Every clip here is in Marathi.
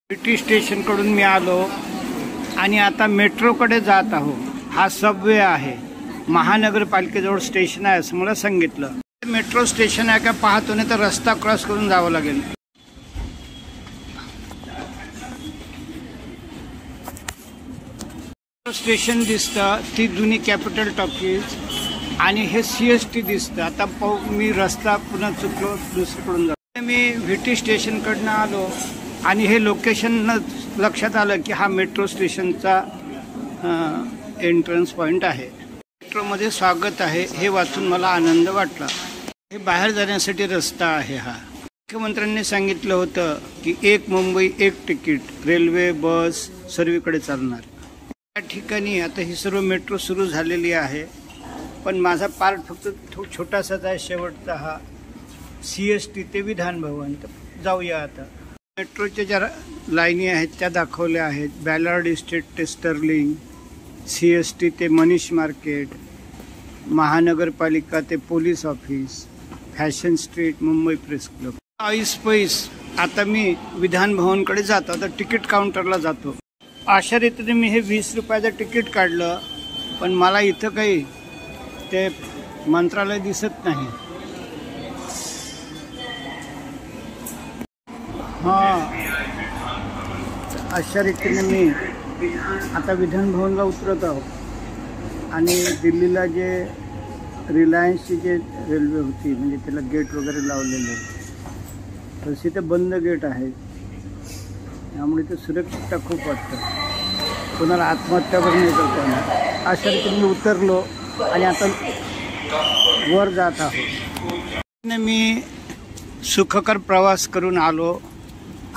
सिटी स्टेशन कडून मी आलो आणि आता मेट्रोकडे जात आहो। हा सबवे आहे, महानगरपालिकेजवळ स्टेशन आहे असं मला सांगितलं। मेट्रो स्टेशन आहे का पाहतो, नाही तर रस्ता क्रॉस करून जावं लागेल। स्टेशन दिसतं, ती जुनी कॅपिटल टॉकीज आणि हे CST दिसतं। आता मी रस्ता पुन्हा चुकलो, दुसरीकडून जातो। मी VT स्टेशन कडनं आलो आणि हे लोकेशन लक्षात आलं की हा मेट्रो स्टेशनचा एंट्रन्स पॉइंट आहे। मेट्रोमध्ये स्वागत आहे हे वाचून मला आनंद वाटला। हे बाहेर जाण्यासाठी रस्ता आहे। हा मुख्यमंत्र्यांनी सांगितलं होतं की एक मुंबई एक तिकीट, रेल्वे बस सर्वीकडे चालणार। या ठिकाणी आता ही सर्व मेट्रो सुरू झालेली आहे, पण माझा पार्ट फक्त छोटासाच आहे शेवटचा। हा CST ते विधान भवन। जाऊया आता। मेट्रोच्या ज्या लाईनी आहेत त्या दाखवल्या आहेत। बॅलार्ड इस्टेट ते स्टर्लिंग, CST ते मनीष मार्केट, महानगरपालिका ते police office, fashion street, Mumbai press club. पैस आता मी विधान भवनकडे जातो। आता तिकीट काउंटरला जातो। अशा रीतीने मी हे 20 रुपयाचं तिकीट काढलं, पण मला इथं काही ते मंत्रालय दिसत नाही। अशा रीतीने मी आता विधान भवनला उतरत आहो आणि दिल्लीला जे रिलायन्सची जे रेल्वे होती, म्हणजे त्याला गेट वगैरे लावलेले, तशी ते बंद गेट आहे। त्यामुळे ते सुरक्षितता खूप वाटतं, कोणाला आत्महत्या वगैरे नाही करता येणार। अशा रीतीने मी उतरलो आणि आता वर जात आहो। मी सुखकर प्रवास करून आलो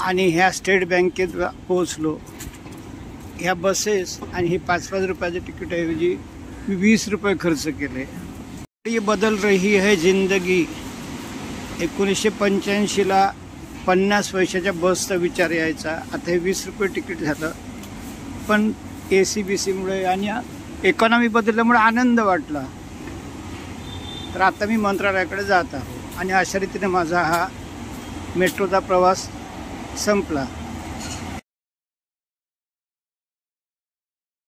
आणि ह्या स्टेट बँकेत पोहोचलो। ह्या बसेस आणि ही 5-5 रुपयाचं तिकीट ऐवजी 20 रुपये खर्च केले। ये बदल रही है जिंदगी। 1985ला 50 पैशाच्या बसचा विचार यायचा, आता हे 20 रुपये तिकीट झालं। पण ACBCमुळे आणि इकॉनॉमी बदलल्यामुळे आनंद वाटला। तर आता मी मंत्रालयाकडे जात आहो आणि अशा रीतीने माझा हा मेट्रोचा प्रवास संपला।